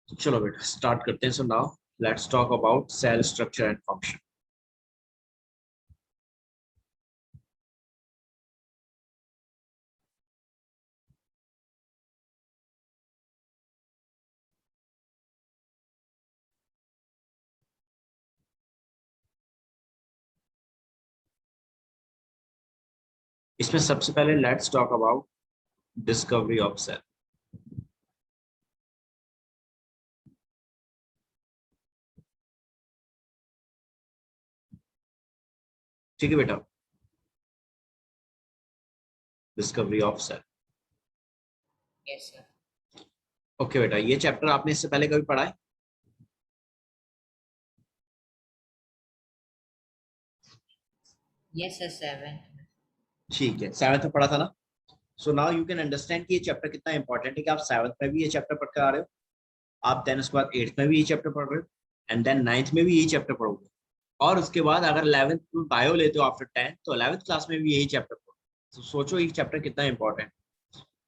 चलो बेटा स्टार्ट करते हैं। So now let's talk about cell structure and function. इसमें सबसे पहले let's talk about discovery of cell. ठीक है बेटा, discovery of cell. Yes sir. Okay बेटा, ये चैप्टर आपने इससे पहले कभी पढ़ा है? Yes sir, 7। ठीक है, सेवंथ में पढ़ा था ना। So now you can understand कि ये चैप्टर कितना इंपॉर्टेंट है कि आप सेवंथ में भी ये चैप्टर पढ़ कर आ रहे हो, आप देन उसके बाद एट्थ में भी ये चैप्टर पढ़ रहे हो, एंड देन नाइन्थ में भी यही चैप्टर पढ़ोगे, और उसके बाद अगर 11th में बायो लेते हो आफ्टर 10th तो 11th क्लास में भी यही चैप्टर पढ़ो। तो सोचो ये चैप्टर कितना इंपॉर्टेंट।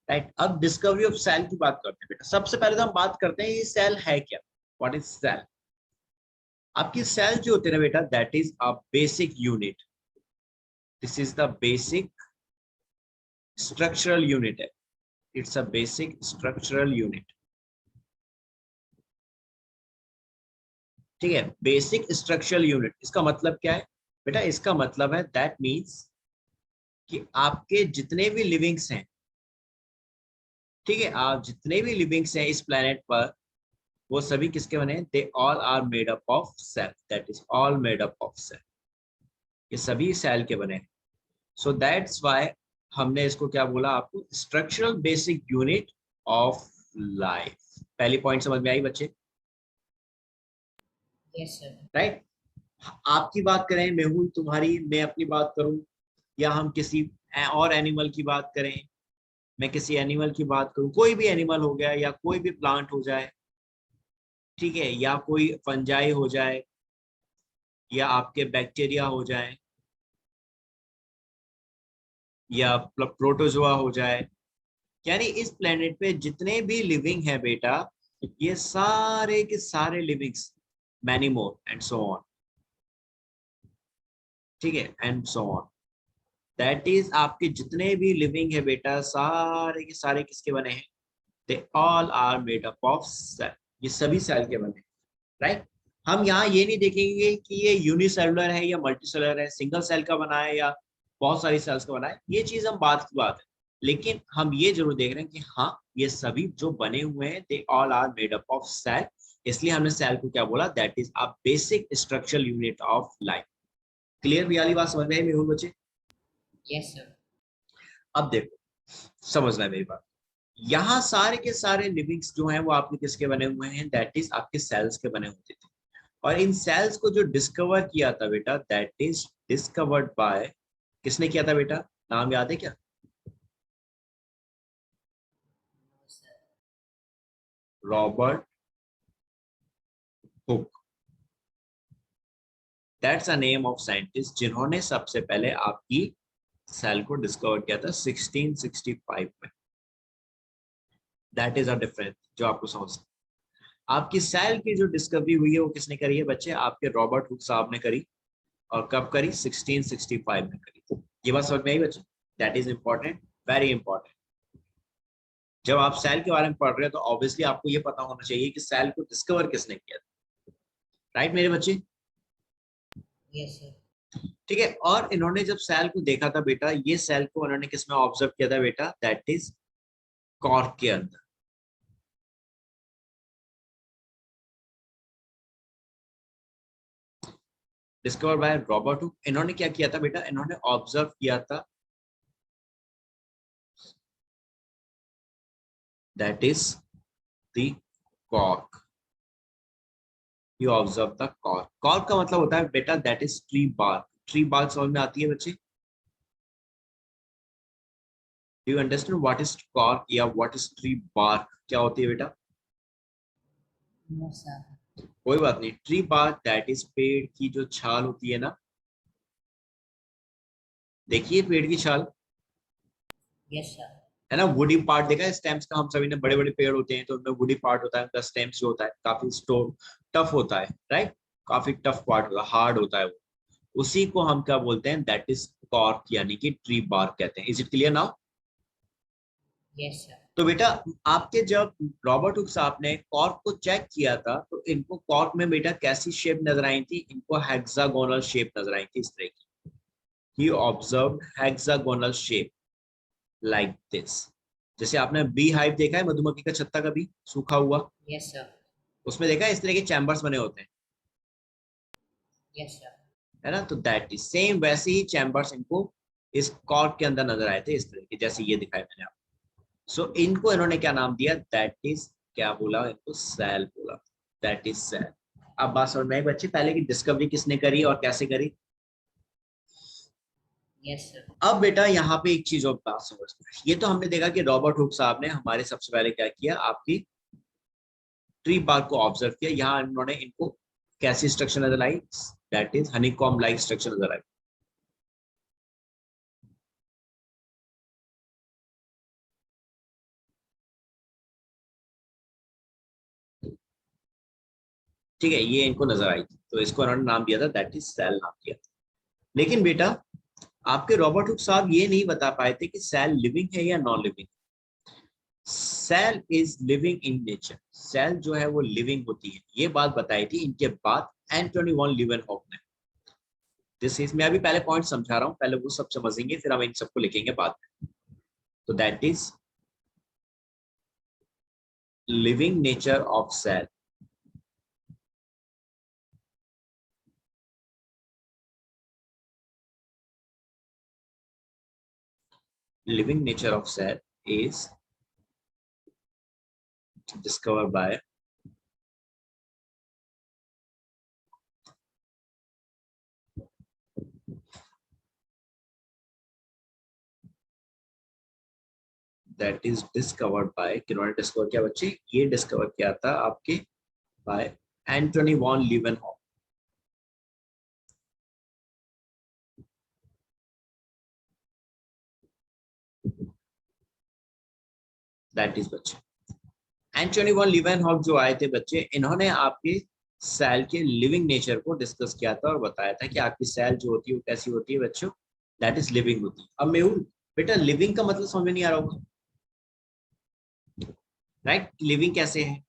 राइट, अब डिस्कवरी ऑफ सेल की बात करते हैं बेटा। सबसे पहले तो हम बात करते हैं ये सेल है क्या। What is cell? आपकी सेल जो होते हैं ना बेटा, that is a basic unit. This is the basic structural unit है। It's a basic structural unit. ठीक है, बेसिक स्ट्रक्चरल यूनिट इसका मतलब क्या है बेटा? इसका मतलब है दैट मीन्स कि आपके जितने भी लिविंग्स हैं, ठीक है, आप जितने भी लिविंग्स हैं इस प्लेनेट पर, वो सभी किसके बने हैं? They all are made up of cell. That is all made up of cell. ये सभी सेल के बने हैं। सो दैट्स व्हाई हमने इसको क्या बोला आपको? Structural basic unit of life. पहली पॉइंट समझ में आई बच्चे? Yes sir. राइट। आपकी बात करें, मेहुल तुम्हारी, मैं अपनी बात करूं, या हम किसी और एनिमल की बात करें, मैं किसी एनिमल की बात करूं, कोई भी एनिमल हो गया या कोई भी प्लांट हो जाए, ठीक है, या कोई फंजाई हो जाए, या आपके बैक्टीरिया हो जाए, या प्रोटोजोआ हो जाए, यानी इस प्लेनेट पे जितने भी लिविंग है बेटा, ये सारे के सारे livings, many more and so on, ठीक है, and so on, that is आपके जितने भी लिविंग है बेटा, सारे के सारे किसके बने हैं? They all are made up of cell. ये सभी सेल के बने हैं। राइट। हम यहाँ ये नहीं देखेंगे कि ये यूनिसेलुलर है या मल्टीसेलुलर है, सिंगल सेल का बना है या बहुत सारी सेल्स का बना है, ये चीज हम बात की बात है। लेकिन हम ये जरूर देख रहे हैं कि हाँ, ये सभी जो बने हुए हैं they all are made up of cell. इसलिए हमने सेल को क्या बोला? That is a basic structural unit of life. Clear भी वाली बात समझ में आई मेरे बच्चे? Yes sir. अब देखो, समझना है मेरी बात। यहाँ सारे के सारे लिविंग्स जो हैं वो आपके किसके बने हुए हैं? दैट इज आपके सेल्स के बने होते थे। और इन सेल्स को जो डिस्कवर किया था बेटा, दैट इज डिस्कवर्ड बाय, किसने किया था बेटा? नाम याद है क्या? No sir. Robert Hooke. That's a name of scientist जिन्होंने सबसे पहले आपकी सेल को डिस्कवर किया था 1665 में। दैट इज अ डिफरेंस जो आपको समझ। आपकी सेल की जो डिस्कवरी हुई है वो किसने करी है बच्चे? आपके रॉबर्ट हुक साहब ने करी। और कब करी? 1665 में करी। ये बात समझ में आई बच्चे? That is important, very important. जब आप सेल के बारे में पढ़ रहे हो तो ऑब्वियसली आपको ये पता होना चाहिए कि सेल को डिस्कवर किसने किया था। राइट मेरे बच्चे? Yes sir. ठीक है। और इन्होंने जब सेल को देखा था बेटा, ये सेल को उन्होंने किसमें ऑब्जर्व किया था बेटा? दैट इज कॉर्क के अंदर। Discover by Robert Hooke. इन्होंने क्या किया था बेटा? इन्होंने ऑब्जर्व किया था, that is the cork. You observe the cork. Cork का मतलब होता है बेटा that is tree bark. Tree bark समझ में आती है बच्चे? Do you understand what is cork या व्हाट इज ट्री बार्क? क्या होती है बेटा? No sir. कोई बात नहीं। ट्री बार्क दैट इज पेड़ की जो छाल होती है ना, देखिए पेड़ की छाल, यस सर। है ना। वुडी पार्ट देखा है स्टेम्स का, हम सभी ने, बड़े बड़े पेड़ होते हैं तो उनमें वुडी पार्ट होता है, उनका स्टेम्स जो होता है काफी स्टोर टफ होता है, राइट, काफी टफ पार्ट होता है, हार्ड होता है वो, उसी को हम क्या बोलते हैं, दैट इज कॉर्क यानी कि ट्री बार्क कहते हैं। Is it clear now? Yes, sir. तो बेटा आपके जब रॉबर्ट हुक साहब ने कॉर्क को चेक किया था तो इनको कॉर्क में बेटा कैसी शेप नजर आई थी, इनको हेक्सागोनल शेप नजर आई थी इस तरह की। He observed hexagonal shape like this. जैसे आपने बी हाइव देखा है, मधुमक्खी का छत्ता कभी सूखा हुआ, Yes, sir. उसमें देखा है इस तरह के चैम्बर्स बने होते हैं, Yes, sir. है ना। तो दैट इज सेम वैसे ही चैम्बर्स इनको इस कॉर्क के अंदर नजर आए थे इस तरह के, जैसे ये दिखाया मैंने आपको। सो इनको इन्होंने क्या नाम दिया, दैट इज, क्या बोला इनको, सेल बोला, दैट इज सेल। अब बात समझ में आई बच्चे, पहले की डिस्कवरी किसने करी और कैसे करी। Yes, sir. अब बेटा यहाँ पे एक चीज और बात समझ में आई। ये तो हमने देखा कि रॉबर्ट हुक साहब ने हमारे सबसे पहले क्या किया, आपकी ट्री बार्क को ऑब्जर्व किया, यहाँ इन्होंने इनको कैसी स्ट्रक्चर नजर आई, that is honeycomb like structure नजर आई। ठीक है, ये इनको नजर आई थी तो इसको उन्होंने नाम दिया था, दैट इज सेल नाम दिया था। लेकिन बेटा आपके रॉबर्ट हुक साहब ये नहीं बता पाए थे कि सेल लिविंग है या non living. Cell is living in nature, cell जो है वो लिविंग होती है, ये बात बताई थी इनके बाद एंटोनी वॉन लीवेनहॉक ने। दिस इज, मैं अभी पहले पॉइंट समझा रहा हूँ, पहले वो सब समझेंगे फिर हम इन सबको लिखेंगे बाद में। तो that is living nature of cell. Living nature of cell is discovered by that is discovered by, किन्होंने डिस्कवर किया बच्चे, ये डिस्कवर किया था आपके by Antonie van Leeuwenhoek. That is बच्चे एंटोनी वॉन लीवेनहॉक जो आए थे बच्चे, इन्होंने आपके सेल के लिविंग नेचर को डिस्कस किया था और बताया था कि आपकी सेल जो होती है वो कैसी होती है बच्चों, दैट इज लिविंग होती है। अब मेहुल बेटा लिविंग का मतलब समझ में नहीं आ रहा होगा, राइट, लिविंग कैसे है,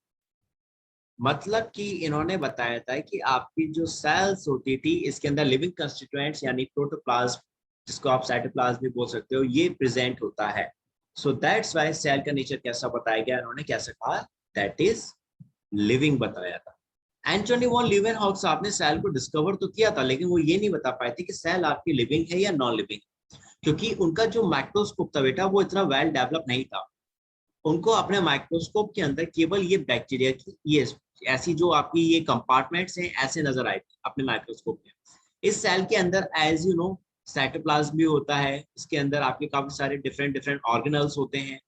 मतलब कि इन्होंने बताया था कि आपकी जो सेल्स होती थी इसके अंदर लिविंग कंस्टिट्यूएंट्स यानी प्रोटोप्लाज्म, जिसको आप साइटोप्लाज्म भी बोल सकते हो, ये प्रेजेंट होता है। सो दैट्स व्हाई सेल का नेचर कैसा बताया गया, इन्होंने कैसे कहा, दैट इज लिविंग बताया था। एंटोनी वॉन लीवेनहॉक साहब ने सेल को डिस्कवर तो किया था लेकिन वो ये नहीं बता पाए थे कि सेल आपकी लिविंग है या नॉन लिविंग, क्योंकि उनका जो माइक्रोस्कोप था बेटा वो इतना वेल डेवलप नहीं था। उनको अपने माइक्रोस्कोप के अंदर केवल ये बैक्टीरिया की ये ऐसी जो आपकी ये कंपार्टमेंट्स हैं ऐसे नजर आए थे अपने माइक्रोस्कोप में। इस सेल के अंदर एज यू नो साइटोप्लाज्म भी होता है, इसके अंदर आपके काफी सारे डिफरेंट डिफरेंट ऑर्गेनल्स होते हैं।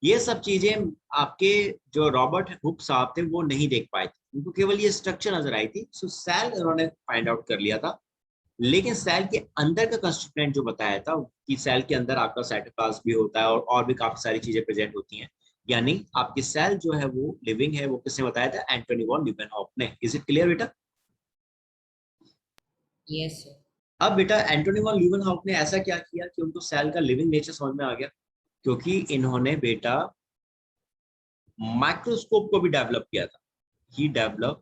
ये सब चीजें आपके जो रॉबर्ट हुक साहब थे वो नहीं देख पाए थे, उनको केवल ये स्ट्रक्चर नजर आई थी। सो सेल उन्होंने फाइंड आउट कर लिया था, लेकिन सेल के अंदर का कंस्टिट्यूएंट जो बताया था कि सेल के अंदर आपका साइटोप्लाज्म भी होता है और भी काफी सारी चीजें प्रेजेंट होती हैं, यानी आपकी सेल जो है वो लिविंग है, वो किसने बताया था, एंटोनी वॉन लीवेनहॉक ने। इज इट क्लियर बेटा? Yes, sir. अब बेटा एंटोनी वॉन लीवेनहॉक ने ऐसा क्या किया कि उनको सेल का लिविंग नेचर समझ में आ गया, क्योंकि इन्होंने बेटा माइक्रोस्कोप को भी डेवलप किया था। ही डेवलप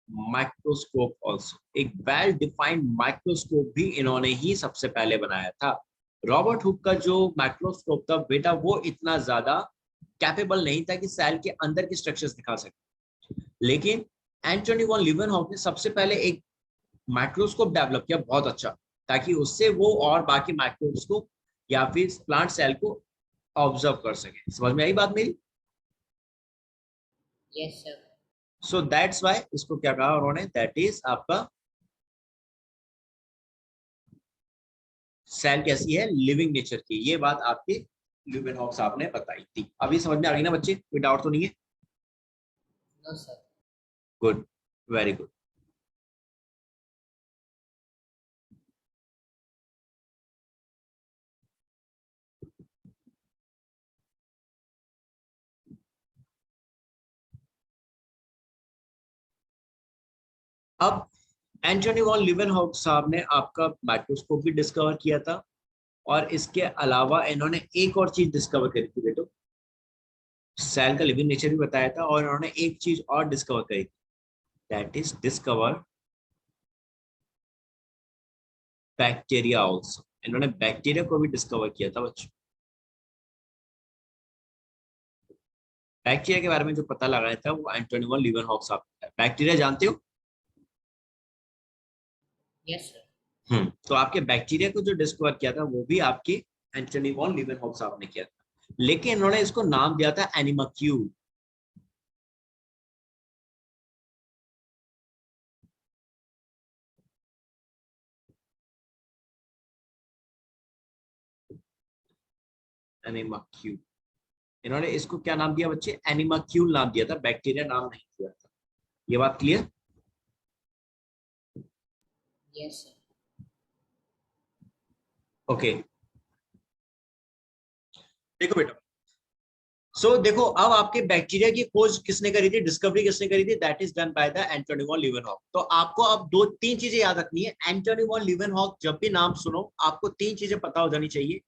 माइक्रोस्कोप ऑल्सो, एक वेल डिफाइंड माइक्रोस्कोप भी इन्होंने ही सबसे पहले बनाया था। रॉबर्ट हुक का जो माइक्रोस्कोप था बेटा वो इतना ज्यादा कैपेबल नहीं था कि सेल के अंदर की स्ट्रक्चर्स दिखा सके, लेकिन एंटोनी वॉन लीवेनहॉक ने सबसे पहले एक माइक्रोस्कोप डेवलप किया बहुत अच्छा, ताकि उससे वो और बाकी माइक्रोस्कोप या फिर प्लांट सेल को ऑब्जर्व कर सके। समझ में आई बात मेरी? Yes, sir. So that's why इसको क्या कहा उन्होंने, दैट इज आपका सेल कैसी है, लिविंग नेचर की। ये बात आपके ल्यूमेनहॉक साहब ने बताई थी। अभी समझ में आ गई ना बच्चे, कोई डाउट तो नहीं है? No, sir. Good, very good. अब एंटोनी वॉन लीवेनहॉक साहब ने आपका माइक्रोस्कोप भी डिस्कवर किया था, और इसके अलावा इन्होंने एक और चीज डिस्कवर करी थी बेटो, सेल का लिविंग नेचर भी बताया था, और इन्होंने एक चीज और डिस्कवर करी, that is discover bacteria also. इन्होंने बैक्टीरिया को भी डिस्कवर किया था बच्चों। बैक्टीरिया के बारे में जो पता लगाया था वो एंटोनी वॉन लीवेनहॉक साहब ने। बैक्टीरिया जानते हो? Yes, sir. तो आपके बैक्टीरिया को जो डिस्कवर किया था वो भी आपके एंटोनी वॉन लीवेनहॉक साहब ने किया था, लेकिन इन्होंने इसको नाम दिया था एनिमाक्यूल। एनिमाक्यूल, इन्होंने इसको क्या नाम दिया बच्चे? एनिमाक्यूल नाम दिया था, बैक्टीरिया नाम नहीं दिया था। ये बात क्लियर? Yes, sir. ओके, देखो बेटा, सो देखो अब आपके बैक्टीरिया की खोज किसने करी थी, डिस्कवरी किसने करी थी? That is done by the Antony van Leeuwenhoek. तो आपको अब दो तीन चीजें याद रखनी है। एंटोनी वॉन लीवेनहॉक जब भी नाम सुनो आपको तीन चीजें पता हो जानी चाहिए,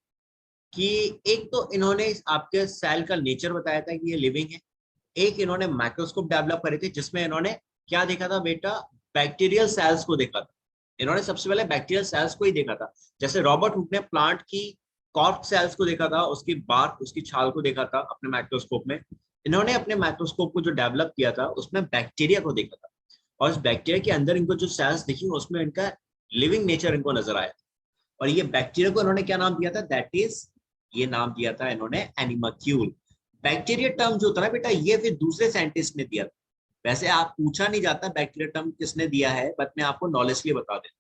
कि एक तो इन्होंने आपके सेल का नेचर बताया था कि ये लिविंग है, एक इन्होंने माइक्रोस्कोप डेवलप करे थे जिसमें इन्होंने क्या देखा था बेटा? बैक्टीरियल सेल्स को देखा था। इन्होंने सबसे पहले बैक्टीरियल सेल्स को ही देखा था। जैसे रॉबर्ट हुक ने प्लांट की कॉर्क सेल्स को देखा था, उसकी बार्क, उसकी छाल को देखा था अपने माइक्रोस्कोप में। इन्होंने अपने माइक्रोस्कोप को जो डेवलप किया था उसमें बैक्टीरिया को देखा था, और उस बैक्टीरिया के अंदर इनको जो सेल्स दिखी उसमें इनका लिविंग नेचर इनको नजर आया। और ये बैक्टीरिया को इन्होंने क्या नाम दिया था? दैट इज, ये नाम दिया था इन्होंने एनिमाक्यूल। बैक्टीरिया टर्म जो होता है ना बेटा, ये फिर दूसरे साइंटिस्ट ने दिया था। वैसे आप पूछा नहीं जाता बैक्टीरिया टर्म किसने दिया है, बट मैं आपको नॉलेज के लिए बता देता।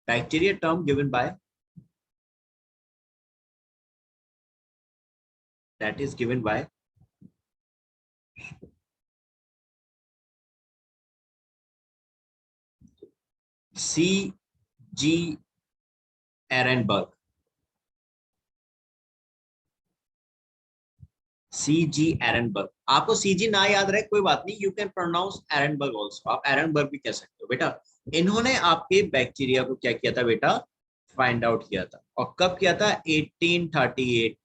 Bacteria term given by, that is given by C G Ehrenberg. C G Ehrenberg. आपको सी जी ना याद रहे कोई बात नहीं, you can pronounce Ehrenberg also, आप एरनबर्ग भी कह सकते हो बेटा। इन्होंने आपके बैक्टीरिया को क्या किया था बेटा? फाइंड आउट किया था। और कब किया था? 1838।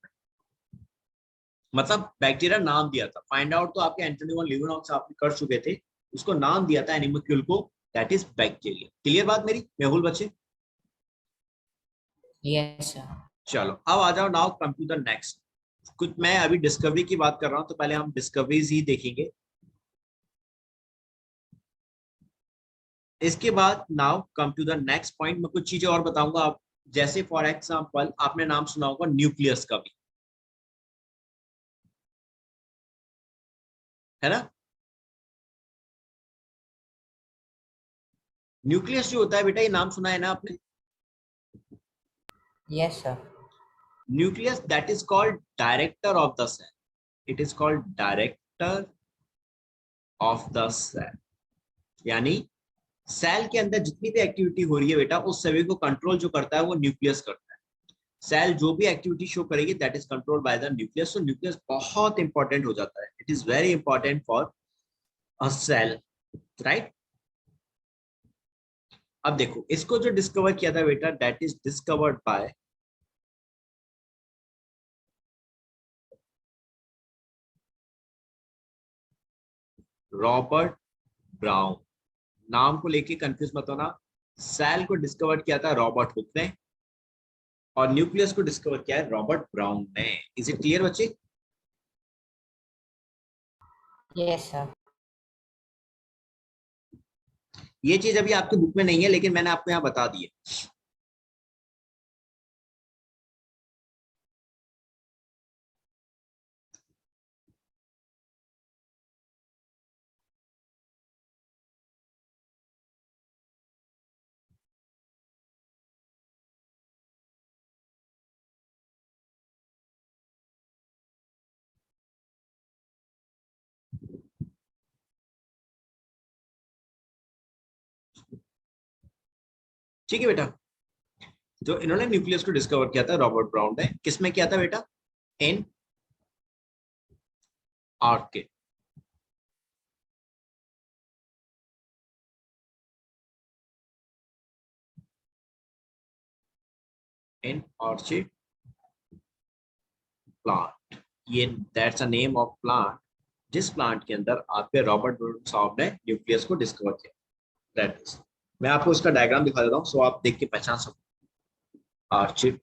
मतलब बैक्टीरिया नाम दिया था, फाइंड आउट तो आपके एंटोनी वॉन लीवेनहॉक साहब ने कर चुके थे, उसको नाम दिया था एनिमोक्यूल को, दैट इज बैक्टीरिया। क्लियर बात मेरी मेहुल बच्चे? Yes, sir. चलो अब आ जाओ, now come to the next. कुछ मैं अभी डिस्कवरी की बात कर रहा हूं तो पहले हम डिस्कवरीज ही देखेंगे। इसके बाद now come to the next point, मैं कुछ चीजें और बताऊंगा आप। जैसे फॉर एग्जांपल आपने नाम सुना होगा न्यूक्लियस का भी, है ना? न्यूक्लियस जो होता है बेटा, ये नाम सुना है ना आपने? Yes, sir. Nucleus that is called director of the cell. It is called director of the cell, यानी सेल के अंदर जितनी भी एक्टिविटी हो रही है बेटा, उस सभी को कंट्रोल जो करता है वो न्यूक्लियस करता है। सेल जो भी एक्टिविटी शो करेगी that is control by the nucleus. तो न्यूक्लियस बहुत इंपॉर्टेंट हो जाता है, it is very important for a cell, right? अब देखो इसको जो डिस्कवर किया था बेटा, that is discovered by Robert Brown. नाम को लेके कंफ्यूज मत होना। सेल को डिस्कवर किया था रॉबर्ट हुक ने, और न्यूक्लियस को डिस्कवर किया है रॉबर्ट ब्राउन ने। इज इट क्लियर बच्चे? Yes, sir. ये चीज अभी आपकी बुक में नहीं है, लेकिन मैंने आपको यहाँ बता दी है। ठीक है बेटा, जो इन्होंने न्यूक्लियस को डिस्कवर किया था रॉबर्ट ब्राउन ने, किसमें किया था बेटा? इन आर्किड। इन ऑर्चिड प्लांट, ये that's a name of plant जिस प्लांट के अंदर आपके रॉबर्ट ब्रूनन शाव ने न्यूक्लियस को डिस्कवर किया। दैट इज, मैं आपको उसका डायग्राम दिखा देता हूँ सो आप देख के पहचान सको। Archid,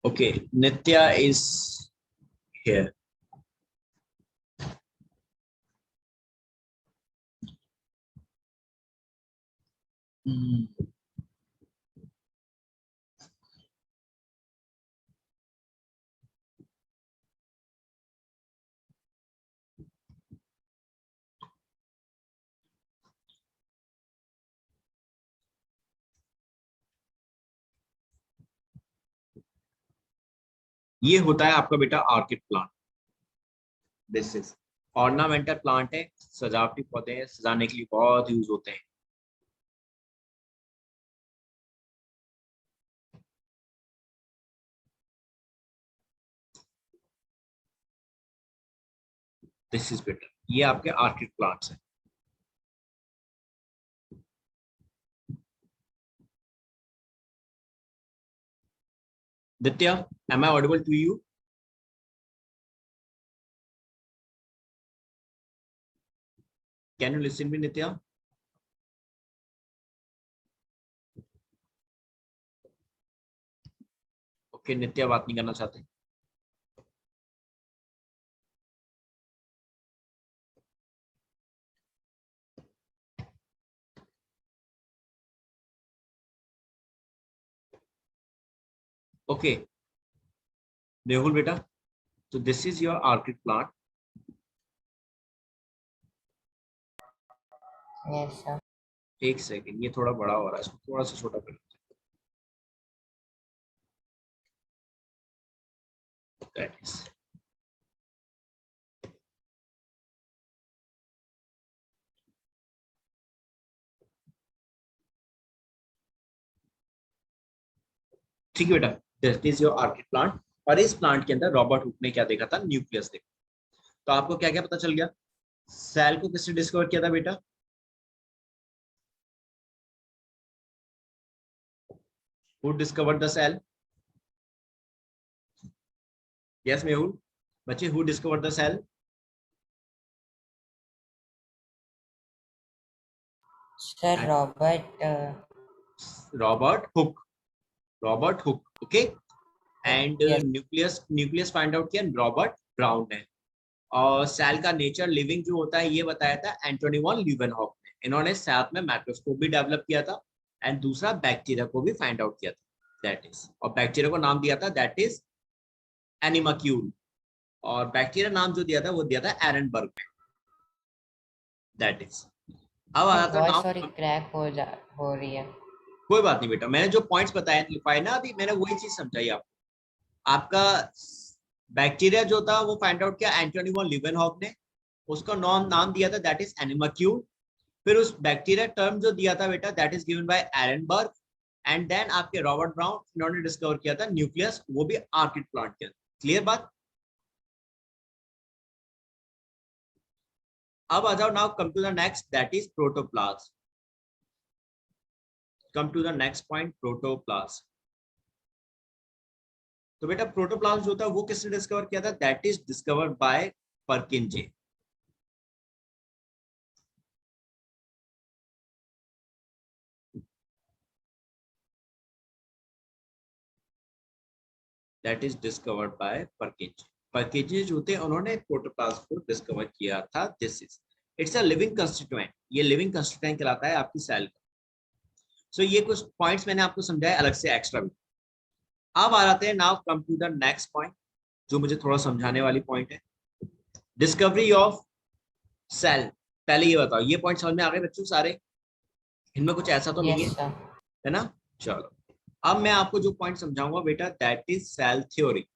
okay, Nitya is here. ये होता है आपका बेटा orchid plant. This is ornamental plant है, सजावटी पौधे हैं, सजाने के लिए बहुत यूज होते हैं। दिस इज बेटर, ये आपके ऑर्किड प्लांट्स हैं। Ditya, am I audible to you? Can you listen me, Nitya? Okay, नित्या बात नहीं करना चाहते। ओके मेहुल बेटा, तो this is your orchid plant. Yes, sir. एक सेकेंड, ये थोड़ा बड़ा हो रहा है, इसको थोड़ा सा छोटा कर लेते हैं। That is. ठीक है बेटा, this is your orchid plant. और इस प्लांट के अंदर रॉबर्ट हुक ने क्या देखा था? न्यूक्लियस देखा। तो आपको क्या क्या पता चल गया? सेल को किसने डिस्कवर किया था बेटा? Who discovered the cell? Yes Mehul, बच्चे, who discovered the cell? Sir Robert. Robert Hooke, Robert Hooke, okay. And Yes, nucleus, nucleus find out किया रॉबर्ट ब्राउन ने। और सेल का नेचर लिविंग जो होता है ये बताया था एंटोनी वॉन ल्यूवेनहॉक ने। इन्होंने साथ में माइक्रोस्कोप भी डेवलप किया था एंड दूसरा बैक्टीरिया को भी फाइंड आउट किया था, दैट इज। और बैक्टीरिया को नाम दिया था दैट इज एनिमाक्यूल। और बैक्टीरिया नाम जो दिया था वो दिया था एरनबर्ग ने, दैट इज। अब आ sir जाता है voice sorry नाउ। crack हो रही है। कोई बात नहीं बेटा, मैंने जो पॉइंट्स बताए लिखवाए ना अभी, मैंने वही चीज समझाई आपको। आपका बैक्टीरिया जो था वो फाइंड आउट किया एंटोनी वॉन ल्यूवेनहॉक ने, उसका नाम नाम दिया था दैट इज एनिमाक्यूल। फिर उस बैक्टीरिया टर्म जो दिया था बेटा that is given by Ehrenberg. And then आपके रॉबर्ट ब्राउन, इन्होंने डिस्कवर किया था न्यूक्लियस, वो भी ऑर्किड प्लांट के अंदर। क्लियर बात? अब आ जाओ, now come to the next that is protoplasm. Come to the next point, protoplasm. तो बेटा प्रोटोप्लाज्म जो था वो किसने डिस्कवर किया था? That is discovered bye परकिंजे। That is discovered bye परकिंजे। परकिंजे जो थे उन्होंने प्रोटोप्लाज्म को डिस्कवर किया था। This is, it's a living constituent, ये लिविंग कंस्टिट्यूएंट कहलाता है आपकी सेल का। सो ये कुछ पॉइंट्स मैंने आपको समझाया अलग से एक्स्ट्रा भी। अब आ जाते हैं now come to the next point, जो मुझे थोड़ा समझाने वाली पॉइंट है, डिस्कवरी ऑफ सेल। पहले ये बताओ, ये पॉइंट समझ में आ गए बच्चों सारे? इनमें कुछ ऐसा तो नहीं Yes, sir. है ना? चलो, अब मैं आपको जो पॉइंट समझाऊंगा बेटा that is cell theory.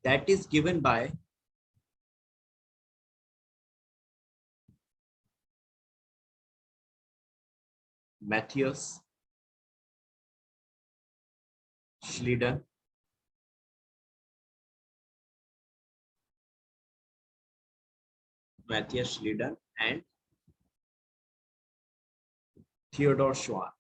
That is given by Matthias Schleiden, Matthias Schleiden and Theodor Schwann.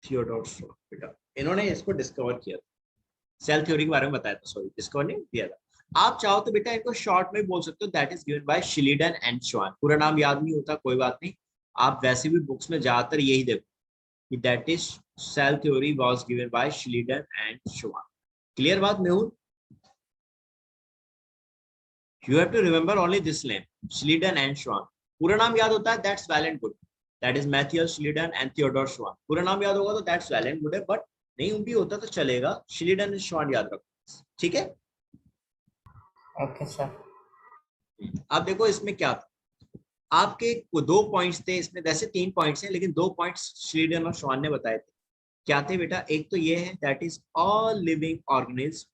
Theodor Schwann बेटा, इन्होंने इसको डिस्कवर किया, सेल थ्योरी के बारे में बताया था, सॉरी डिस्कवर नहीं दिया था। आप चाहो तो बेटा इनको शॉर्ट में बोल सकते हो, that is given by Schleiden and Schwann. पूरा नाम याद नहीं होता कोई बात नहीं, आप वैसे भी बुक्स में ज्यादातर यही देखो कि that is cell theory was given by Schleiden and Schwann. Clear बात Mehul? You have to remember only this name, Schleiden and Schwann. पूरा नाम याद होता है that's well and good, that is Matthias Schleiden and Theodor Schwann. पूरा नाम याद होगा तो दैट्स वेल एंड गुड है, बट नहीं भी होता तो चलेगा, शिलीडन एंड श्वान याद रखो, ठीक है? Okay sir. अब देखो इसमें क्या था, आपके दो पॉइंट्स थे इसमें, वैसे 3 पॉइंट्स हैं लेकिन 2 पॉइंट्स श्रीडन और श्वान ने बताए थे। क्या थे बेटा? एक तो ये है that is all living organism,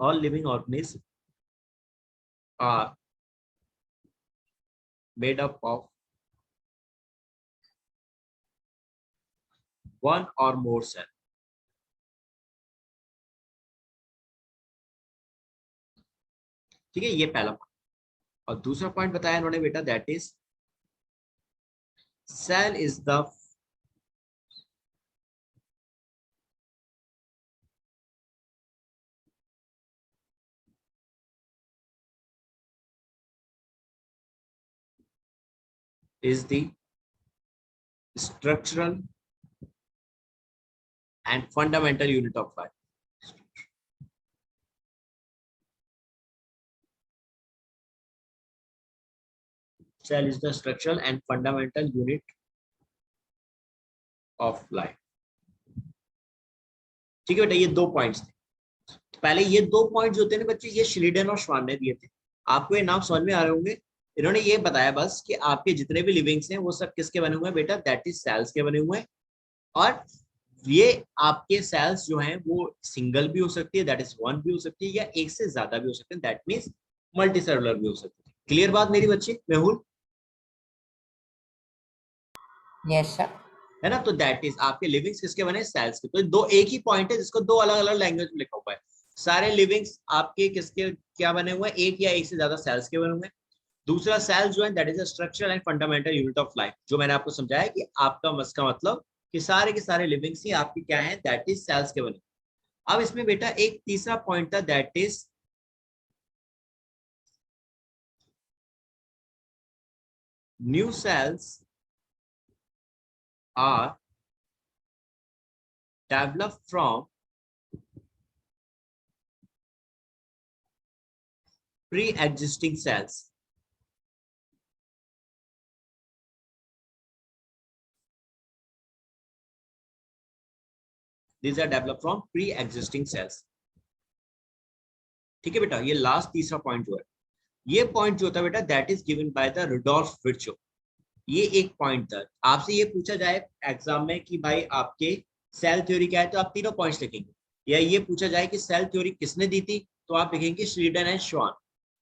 all living organisms are made up of one or more cell। ठीक है, ये पहला पॉइंट। और दूसरा पॉइंट बताया इन्होंने बेटा that is cell is the structural and fundamental unit of life। Cell is the structural and fundamental unit of life। ठीक है बेटा, ये 2 पॉइंट्स थे। पहले ये 2 पॉइंट जो थे ना बच्चे, ये श्लीडन और श्वान ने दिए थे। आपको ये नाम समझ में आ रहे होंगे। इन्होंने ये बताया बस कि आपके जितने भी लिविंग्स हैं वो सब किसके बने हुए हैं बेटा? दैट इज सेल्स के बने हुए हैं। और ये आपके सेल्स जो हैं वो सिंगल भी हो सकती है, दैट इज वन भी हो सकती है, या एक से ज्यादा भी हो सकते हैं, दैट मीन्स मल्टी सेलुलर भी हो सकती है। क्लियर बात मेरी बच्चे? Mehul yes sir. है ना? तो दैट इज आपके लिविंग्स किसके बने? सेल्स के। तो दो एक ही पॉइंट है जिसको 2 अलग अलग लैंग्वेज में लिखा हुआ है। सारे लिविंग्स आपके किसके क्या बने हुए हैं? एक या एक से ज्यादा सेल्स के बने हुए हैं। दूसरा सेल जो है that is a structural and fundamental unit of life, जो मैंने आपको समझाया कि आपका का मतलब कि सारे के सारे लिविंग्स ही आपके क्या है? दैट इज सेल्स के बने। अब इसमें बेटा एक तीसरा पॉइंट था that is new cells are develop from pre-existing cells। These are developed from pre-existing cells। ठीक है बेटा, ये लास्ट तीसरा पॉइंट जो है, ये पॉइंट जो होता है बेटा that is given by the Rudolf Virchow. ये एक पॉइंट था। आपसे ये पूछा जाए एग्जाम में कि भाई आपके सेल थ्योरी क्या है, तो आप तीनों पॉइंट्स लिखेंगे। या ये पूछा जाए कि सेल थ्योरी किसने दी थी, तो आप लिखेंगे श्रीडन एंड श्वान।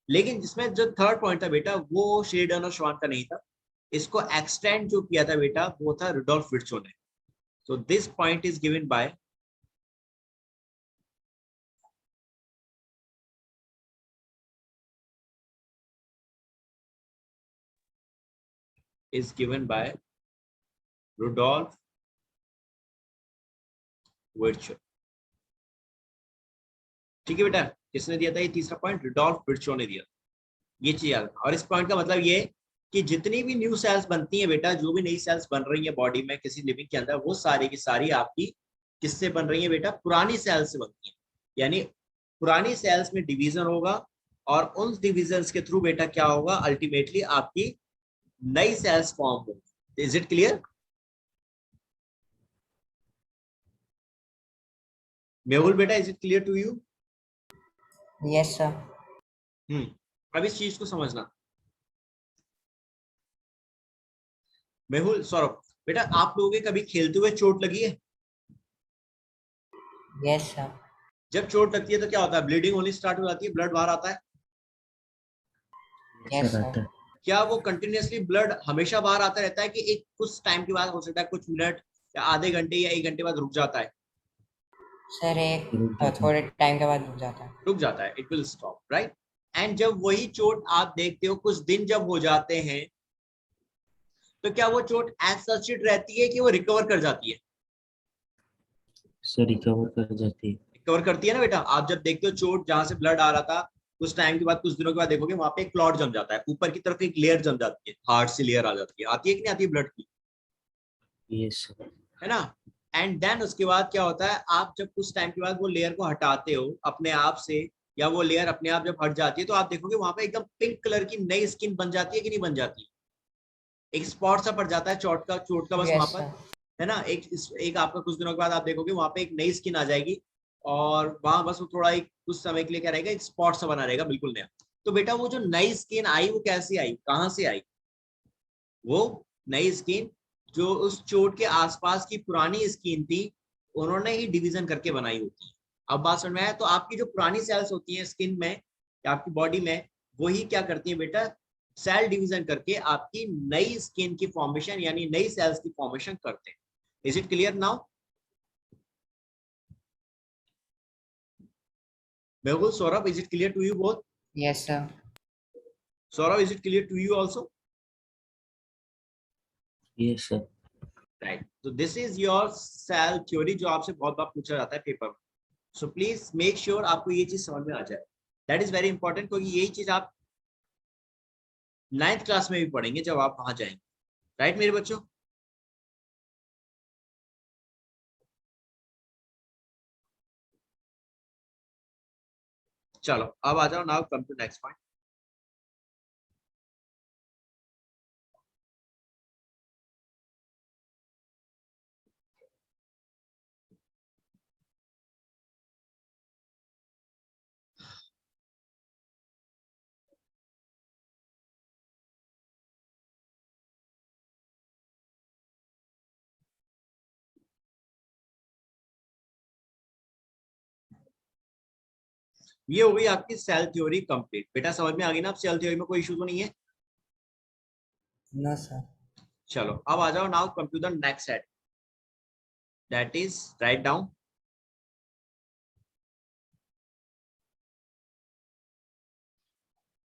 लेकिन जिसमें जो थर्ड पॉइंट था बेटा वो श्रीडन और श्वान का नहीं था, इसको एक्सटेंड जो किया था बेटा वो था रुडोल्फ विर्चो ने। So this point is given by Rudolf Virchow। ठीक है बेटा, किसने दिया था ये तीसरा पॉइंट? रुडोल्फ विर्चो ने दिया। ये चीज याद रखना। और इस पॉइंट का मतलब ये कि जितनी भी न्यू सेल्स बनती हैं बेटा, जो भी नई सेल्स बन रही है बॉडी में किसी लिविंग के अंदर, वो सारी की सारी आपकी किससे बन रही है बेटा? पुरानी सेल्स से बनती है। यानी पुरानी सेल्स में डिवीजन होगा और उन डिविजन्स के थ्रू बेटा क्या होगा? अल्टीमेटली आपकी नई सेल्स फॉर्म होगी। Is it clear? मेहुल बेटा, is it clear to you? Yes, sir. अब इस चीज को समझना। मेहुल, सौरभ बेटा, आप लोगों के कभी खेलते हुए चोट लगी है? Yes, sir. जब चोट लगती है तो क्या होता है? ब्लीडिंग होनी स्टार्ट हो जाती है, ब्लड बाहर आता है। Yes, sir sir. आता है। क्या वो कंटिन्यूअसली ब्लड हमेशा बाहर आता रहता है कि एक कुछ टाइम के बाद हो सकता है, कुछ मिनट या आधे घंटे या 1 घंटे बाद रुक जाता है? सर एक रुक जाता है। थोड़े टाइम के बाद रुक जाता है। रुक जाता है, it will stop, right? And जब वही चोट आप देखते हो कुछ दिन जब हो जाते हैं, तो क्या वो चोट एज सच रहती है कि वो रिकवर कर जाती है? सर रिकवर कर जाती है। रिकवर करती है ना बेटा। आप जब देखते हो चोट जहां से ब्लड आ रहा था, कुछ टाइम के बाद, कुछ दिनों के बाद देखोगे वहां पे एक क्लॉट जम जाता है, ऊपर की तरफ एक लेयर जम जाती है, हार्ड सी लेयर आ जाती है। आती है कि नहीं आती है ब्लड की? Yes sir. है ना? एंड देन उसके बाद क्या होता है, आप जब कुछ टाइम के बाद वो लेयर को हटाते हो अपने आप से, या वो लेयर अपने आप जब हट जाती है, तो आप देखोगे वहां पे एकदम पिंक कलर की नई स्किन बन जाती है कि नहीं बन जाती? एक स्पॉट सा पड़ जाता है चोट का बस वहां Yes, पर। sir. है ना? एक आपका कुछ दिनों के बाद आप देखोगे वहां पे एक नई स्किन आ जाएगी, और वहां बस वो थोड़ा एक कुछ समय के लिए क्या रहेगा, एक स्पॉट सा बना रहेगा, बिल्कुल नया। तो बेटा वो जो नई स्किन आई वो कैसे आई, कहाँ से आई? वो नई स्किन जो उस चोट के आसपास की पुरानी स्किन थी, उन्होंने ही डिवीजन करके बनाई होती है। अब बात समझ में आया? तो आपकी जो पुरानी सेल्स होती हैं स्किन में या आपकी बॉडी में, वही क्या करती है बेटा, सेल डिवीजन करके आपकी नई स्किन की फॉर्मेशन यानी नई सेल्स की फॉर्मेशन करते हैं। Is it clear now? बिल्कुल। Saurabh, is it clear to you both? Yes, sir. Saurabh, is it clear to you also? Yes sir. Right. तो this is your cell theory, जो आपसे बहुत बार पूछा जाता है पेपर में। सो प्लीज मेक श्योर आपको ये चीज समझ में आ जाए। दैट इज वेरी इंपॉर्टेंट, क्योंकि यही चीज आप 9th क्लास में भी पढ़ेंगे जब आप वहां जाएंगे। राइट मेरे बच्चों? चलो अब आ जाओ, now come to next point. ये हो गई आपकी सेल थ्योरी कंप्लीट। बेटा समझ में आ गई ना? अब सेल थ्योरी में कोई इशू तो नहीं है? No, sir. चलो अब आ जाओ, now come to the next set, that is write down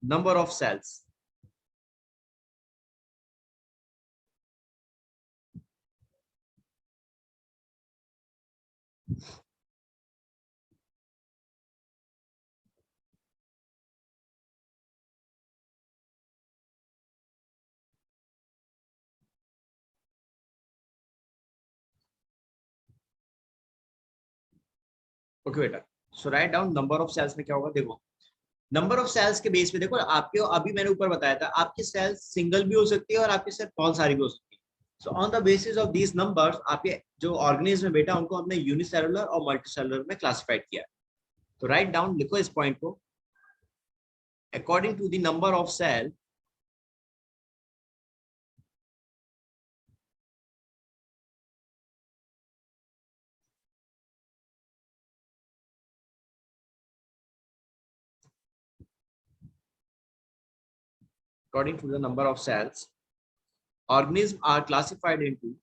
number of cells. Okay बेटा, so write down number of cells में क्या होगा। देखो नंबर ऑफ सेल्स के बेस पे, देखो आपके अभी मैंने ऊपर बताया था, आपकी सेल्स सिंगल भी हो सकती है और आपकी सेल बहुत सारी भी हो सकती है। So on the basis of these numbers, आपके जो ऑर्गेनिज्म है बेटा, उनको हमने यूनिसेलुलर और मल्टीसेलुलर में क्लासिफाइड किया है। तो राइट डाउन, लिखो इस पॉइंट को, according to the number of cell, according to the number of cells, organisms are classified into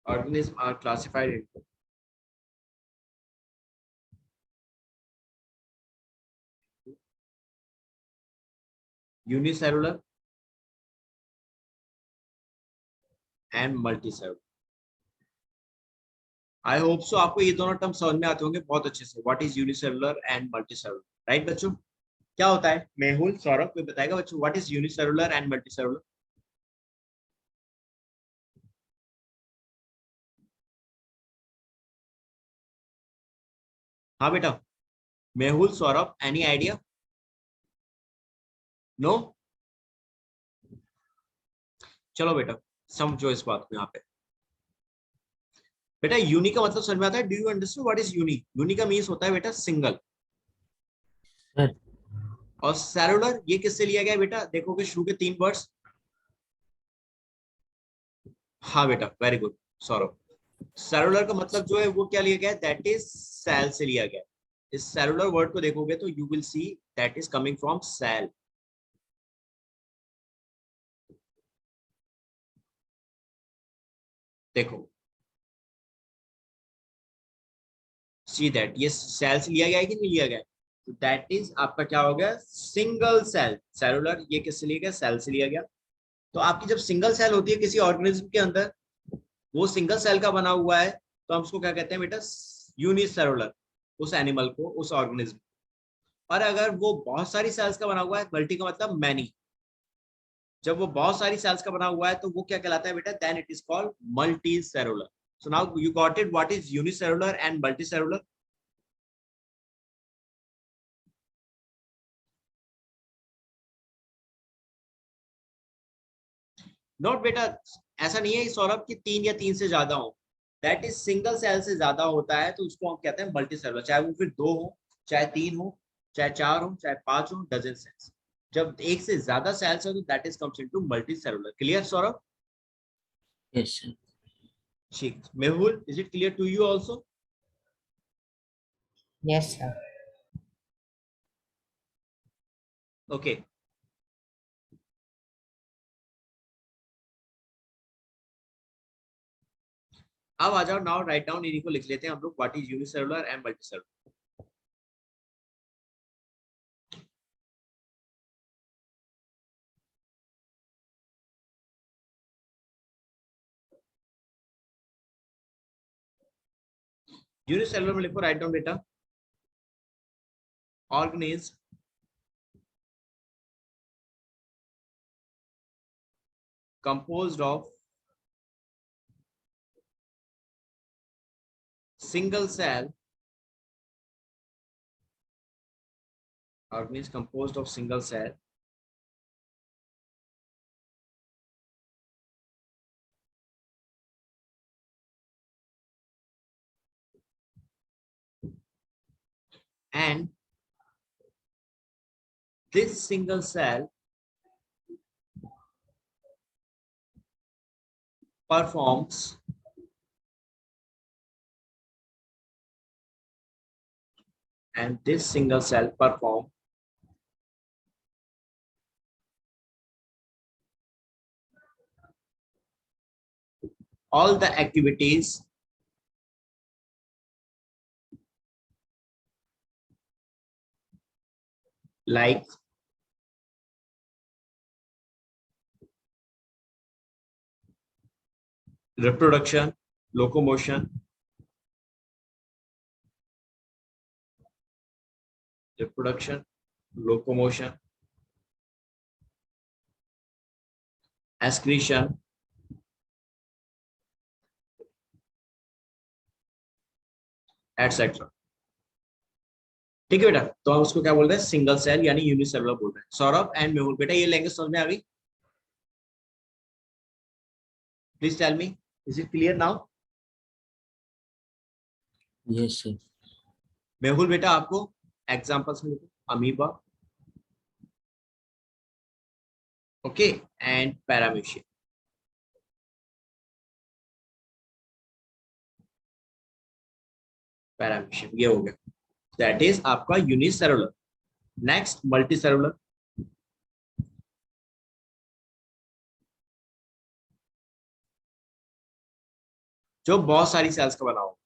organisms are classified into unicellular and multicellular. I hope so आपको ये दोनों टर्म समझ में आते होंगे बहुत अच्छे से, what is unicellular and multicellular. Right बच्चों? क्या होता है? मेहुल, सौरभ कोई बताएगा बच्चों, what is unicellular and multicellular? हाँ बेटा, Mehul, Saurabh, any idea? No? चलो बेटा समझो इस बात को यहाँ पे। बेटा यूनी का मतलब समझ में आता है? Do you understand what is uni? Uni का मीन्स होता है बेटा सिंगल। सर और सेलुलर ये किससे लिया गया है बेटा? देखोगे शुरू के 3 वर्ड्स। हाँ बेटा वेरी गुड सौरभ। सेलुलर का मतलब जो है वो क्या लिया गया है? दैट इज सेल से लिया गया है। इस सेलुलर वर्ड को देखोगे तो you will see that is coming from cell. देखो सी दैट ये सेल से लिया गया है कि नहीं लिया गया है? तो दैट इज आपका क्या हो गया? Single cell. सेलुलर ये किससे लिया गया? सेल से लिया गया। तो आपकी जब सिंगल सेल होती है किसी ऑर्गेनिज्म के अंदर, वो सिंगल सेल का बना हुआ है, तो हम उसको क्या कहते हैं बेटा? यूनिसेलुलर। उस एनिमल को, उस ऑर्गेनिज्म। और अगर वो बहुत सारी सेल्स का बना हुआ है, मल्टी का मतलब मैनी, जब वो बहुत सारी सेल्स का बना हुआ है तो वो क्या कहलाता है बेटा? Then it is called multicellular. So now you got it what is unicellular and multicellular? Note बेटा, ऐसा नहीं है सौरभ कि 3 या 3 से ज्यादा हो। दैट इज सिंगल सेल से ज्यादा होता है तो उसको हम कहते हैं मल्टी सेलुलर। चाहे वो फिर 2 हो, चाहे 3 हो, चाहे 4 हो, चाहे 5 हो, डजन सेल्स। जब एक से ज्यादा सेल्स हो तो that is comes into multi cellular. Clear Saurabh? Yes sir. ठीक। Mehul is it clear to you also? Yes sir. Okay. अब आ जाओ, नाउ राइट डाउन, इन्हीं को लिख लेते हैं हम लोग। What is unicellular and multi cellular? Unicellular में लिखो, राइट डाउन बेटा। Organism composed of single cell, organism composed of single cell and this single cell performs and this single cell perform all the activities like reproduction, locomotion, reproduction, locomotion, excretion, etc. ठीक है बेटा, तो हम उसको क्या बोल रहे हैं? सिंगल सेल यानी यूनिसेलुलर बोल रहे हैं। सौरभ एंड मेहुल बेटा ये लैंग्वेज समझ में आ गई? Please tell me, is it clear now? Yes sir. Mehul बेटा आपको एग्जांपल्स में लिखो। Amoeba, okay, and paramecium. Paramecium ये हो गया, दैट इज आपका यूनिसेलुलर। नेक्स्ट मल्टी सेलुलर, जो बहुत सारी सेल्स का बना हो।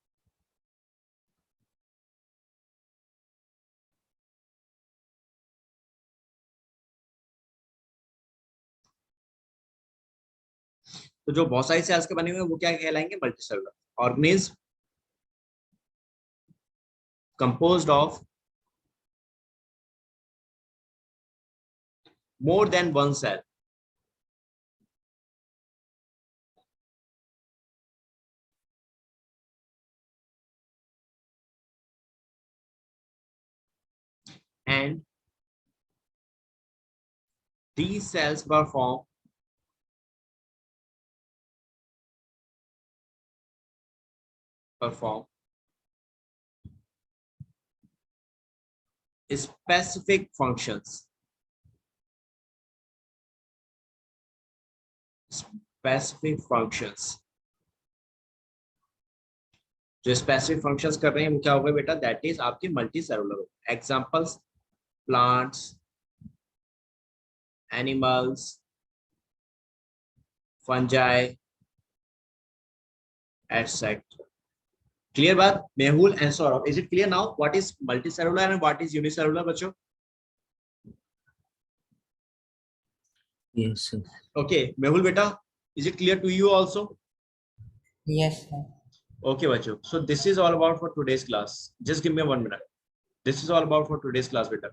तो जो बहुत सारी सेल्स के बने हुए हैं वो क्या कहलाएंगे? Multi cellular. Organism composed of more than one cell, and these cells perform specific functions. Specific functions. जो स्पेसिफिक फंक्शंस कर रहे हैं वो क्या होगा बेटा? दैट इज आपके multi cellular. Examples plants, animals, fungi etcetera. Clear बात? Mehul and Saurabh, is it clear now what is multi cellular and what is unicellular बच्चों? Yes, sir. Okay, Mehul beta, is it clear to you also? Yes, sir. Okay, bachcho. So this is all about for today's class. Just give me 1 minute. This is all about for today's class, beta.